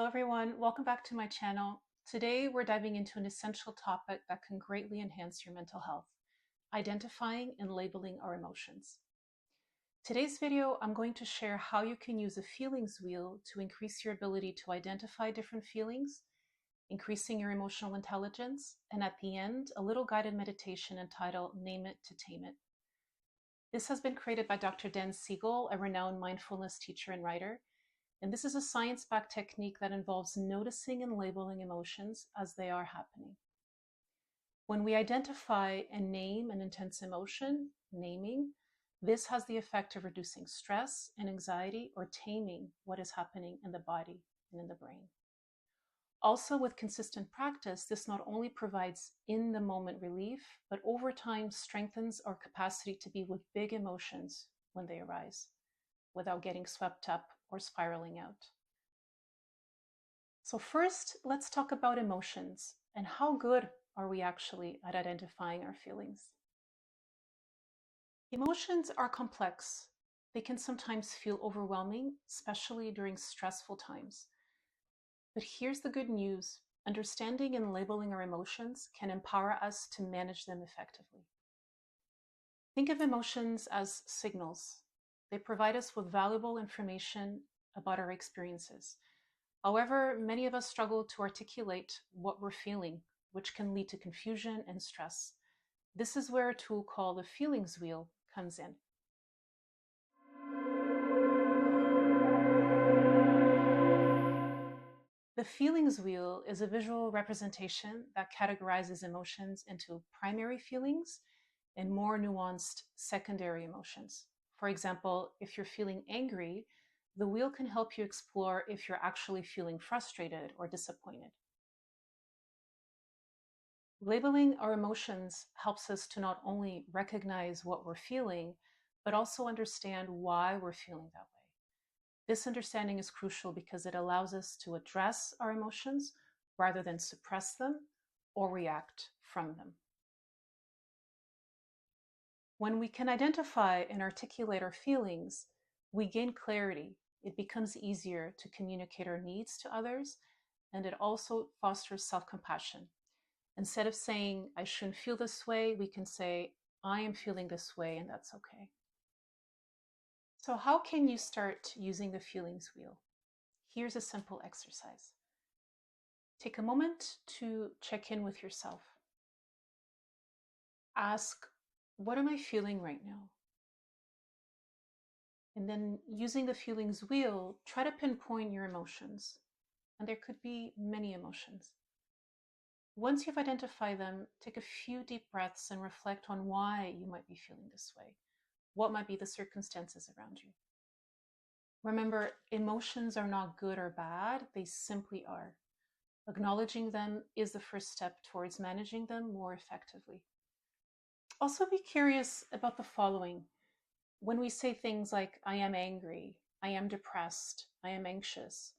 Hello everyone, welcome back to my channel. Today we're diving into an essential topic that can greatly enhance your mental health: identifying and labeling our emotions. Today's video, I'm going to share how you can use a feelings wheel to increase your ability to identify different feelings, increasing your emotional intelligence, and at the end, a little guided meditation entitled Name It to Tame It. This has been created by Dr. Siegel, a renowned mindfulness teacher and writer. And this is a science-backed technique that involves noticing and labeling emotions as they are happening. When we identify and name an intense emotion, naming, this has the effect of reducing stress and anxiety or taming what is happening in the body and in the brain. Also, with consistent practice, this not only provides in-the-moment relief, but over time strengthens our capacity to be with big emotions when they arise, without getting swept up or spiraling out. So first, let's talk about emotions and how good are we actually at identifying our feelings. Emotions are complex. They can sometimes feel overwhelming, especially during stressful times. But here's the good news: understanding and labeling our emotions can empower us to manage them effectively. Think of emotions as signals. They provide us with valuable information about our experiences. However, many of us struggle to articulate what we're feeling, which can lead to confusion and stress. This is where a tool called the feelings wheel comes in. The feelings wheel is a visual representation that categorizes emotions into primary feelings and more nuanced secondary emotions. For example, if you're feeling angry, the wheel can help you explore if you're actually feeling frustrated or disappointed. Labeling our emotions helps us to not only recognize what we're feeling, but also understand why we're feeling that way. This understanding is crucial because it allows us to address our emotions rather than suppress them or react from them. When we can identify and articulate our feelings, we gain clarity. It becomes easier to communicate our needs to others, and it also fosters self-compassion. Instead of saying, I shouldn't feel this way, we can say, I am feeling this way, and that's okay. So how can you start using the feelings wheel? Here's a simple exercise. Take a moment to check in with yourself. Ask, what am I feeling right now? And then using the feelings wheel, try to pinpoint your emotions. And there could be many emotions. Once you've identified them, take a few deep breaths and reflect on why you might be feeling this way. What might be the circumstances around you? Remember, emotions are not good or bad, they simply are. Acknowledging them is the first step towards managing them more effectively. Also be curious about the following. When we say things like, I am angry, I am depressed, I am anxious,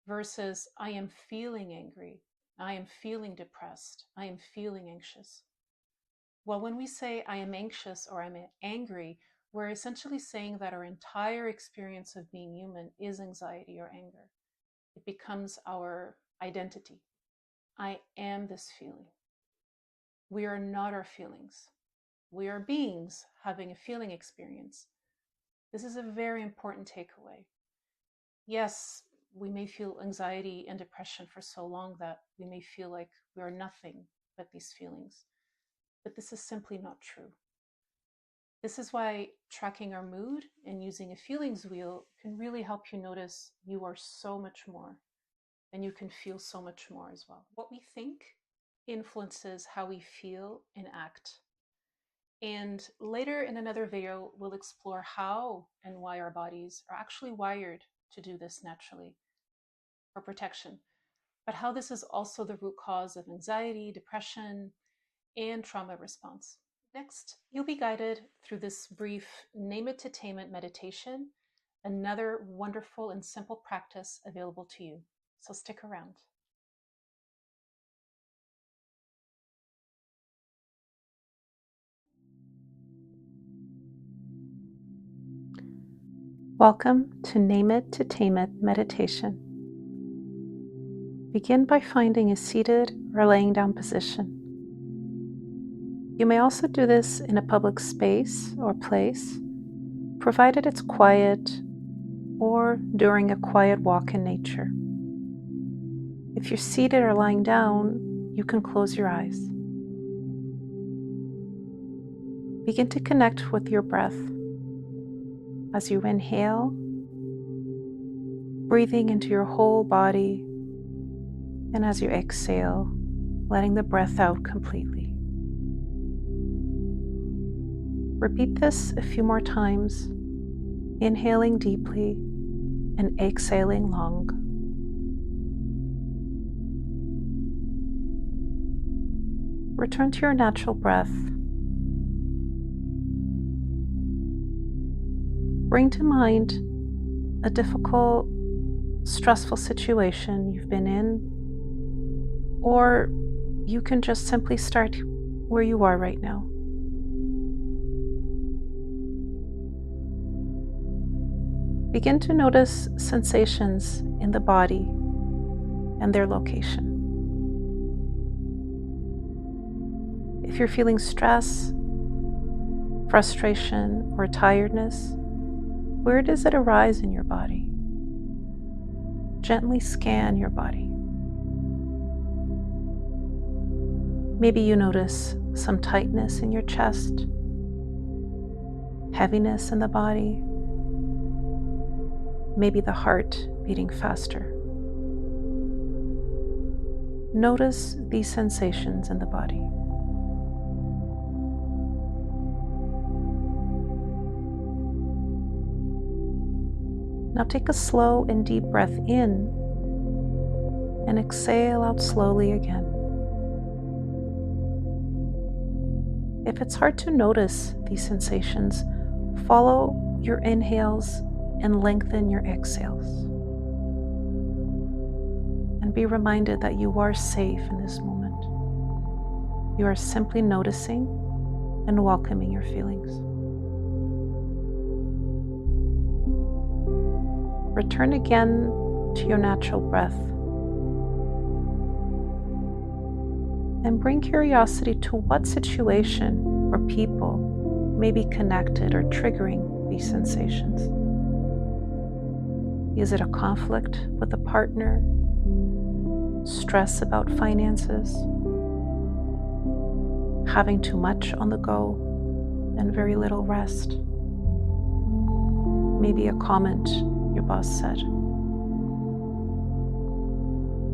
versus I am feeling angry, I am feeling depressed, I am feeling anxious. Well, when we say I am anxious or I'm angry, we're essentially saying that our entire experience of being human is anxiety or anger. It becomes our identity. I am this feeling. We are not our feelings. We are beings having a feeling experience. This is a very important takeaway. Yes, we may feel anxiety and depression for so long that we may feel like we are nothing but these feelings. But this is simply not true. This is why tracking our mood and using a feelings wheel can really help you notice you are so much more, and you can feel so much more as well. What we think influences how we feel and act. And later in another video, we'll explore how and why our bodies are actually wired to do this naturally for protection, but how this is also the root cause of anxiety, depression, and trauma response. Next, you'll be guided through this brief Name It to Tame It meditation, another wonderful and simple practice available to you. So stick around. Welcome to Name It to Tame It meditation. Begin by finding a seated or laying down position. You may also do this in a public space or place, provided it's quiet, or during a quiet walk in nature. If you're seated or lying down, you can close your eyes. Begin to connect with your breath. As you inhale, breathing into your whole body, and as you exhale, letting the breath out completely. Repeat this a few more times, inhaling deeply and exhaling long. Return to your natural breath. Bring to mind a difficult, stressful situation you've been in, or you can just simply start where you are right now. Begin to notice sensations in the body and their location. If you're feeling stress, frustration, or tiredness, where does it arise in your body? Gently scan your body. Maybe you notice some tightness in your chest, heaviness in the body, maybe the heart beating faster. Notice these sensations in the body. Now take a slow and deep breath in and exhale out slowly again. If it's hard to notice these sensations, follow your inhales and lengthen your exhales. And be reminded that you are safe in this moment. You are simply noticing and welcoming your feelings. Return again to your natural breath and bring curiosity to what situation or people may be connected or triggering these sensations. Is it a conflict with a partner? Stress about finances? Having too much on the go and very little rest? Maybe a comment your boss said.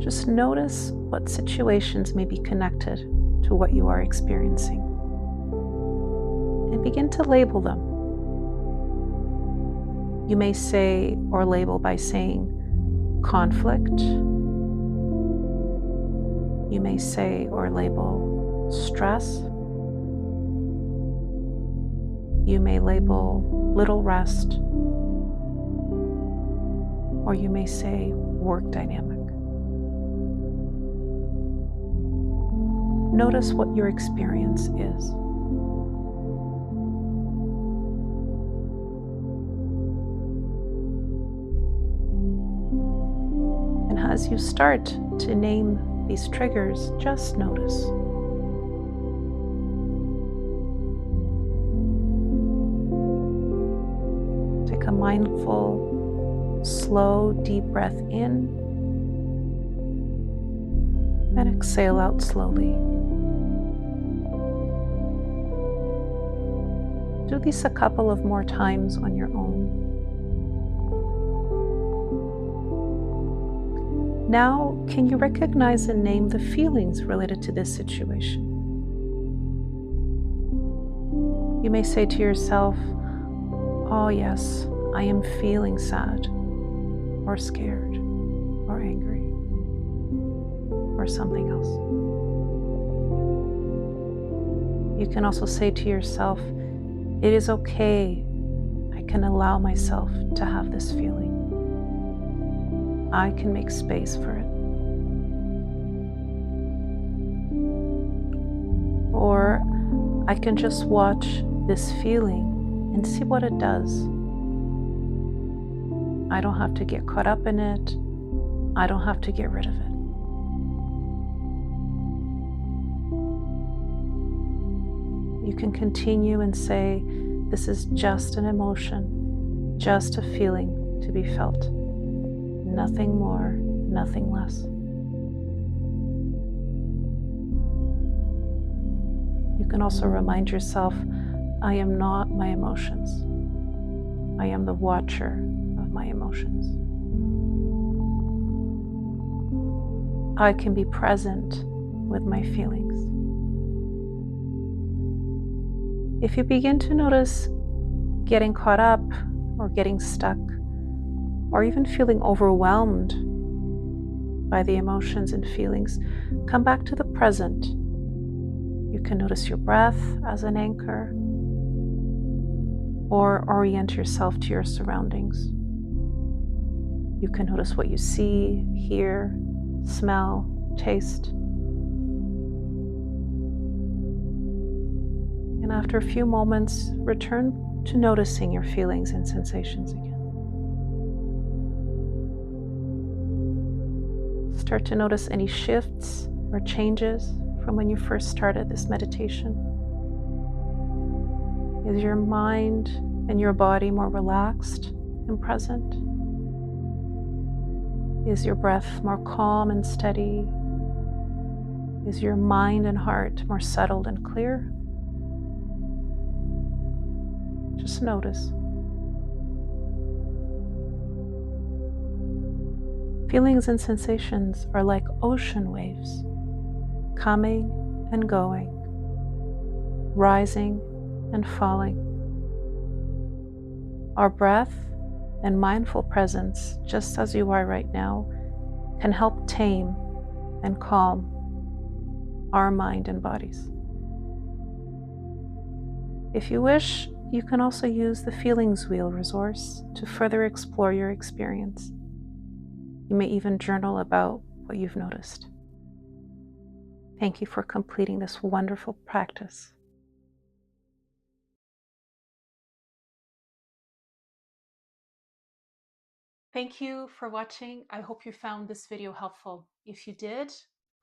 Just notice what situations may be connected to what you are experiencing and begin to label them. You may say or label by saying conflict. You may say or label stress. You may label little rest. Or you may say work dynamic. Notice what your experience is. And as you start to name these triggers, just notice. Take a mindful, slow, deep breath in and exhale out slowly. Do these a couple of more times on your own. Now, can you recognize and name the feelings related to this situation? You may say to yourself, "Oh yes, I am feeling sad, or scared, or angry, or something else." You can also say to yourself, "It is okay. I can allow myself to have this feeling. I can make space for it." Or I can just watch this feeling and see what it does. I don't have to get caught up in it. I don't have to get rid of it. you can continue and say, this is just an emotion, just a feeling to be felt. Nothing more, nothing less. You can also remind yourself, I am not my emotions. I am the watcher of my emotions. I can be present with my feelings. If you begin to notice getting caught up or getting stuck, or even feeling overwhelmed by the emotions and feelings, come back to the present. You can notice your breath as an anchor, or orient yourself to your surroundings. You can notice what you see, hear, smell, taste. And after a few moments, return to noticing your feelings and sensations again. Start to notice any shifts or changes from when you first started this meditation. Is your mind and your body more relaxed and present? Is your breath more calm and steady? Is your mind and heart more settled and clear? Just notice. Feelings and sensations are like ocean waves, coming and going, rising and falling. Our breath and mindful presence, just as you are right now, can help tame and calm our mind and bodies. If you wish, you can also use the Feelings Wheel resource to further explore your experience. You may even journal about what you've noticed. Thank you for completing this wonderful practice. Thank you for watching. I hope you found this video helpful. If you did,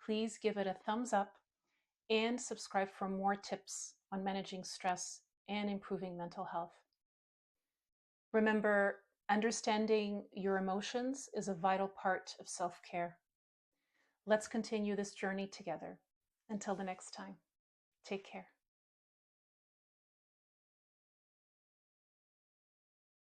please give it a thumbs up and subscribe for more tips on managing stress and improving mental health. Remember, understanding your emotions is a vital part of self-care. Let's continue this journey together. Until the next time, take care.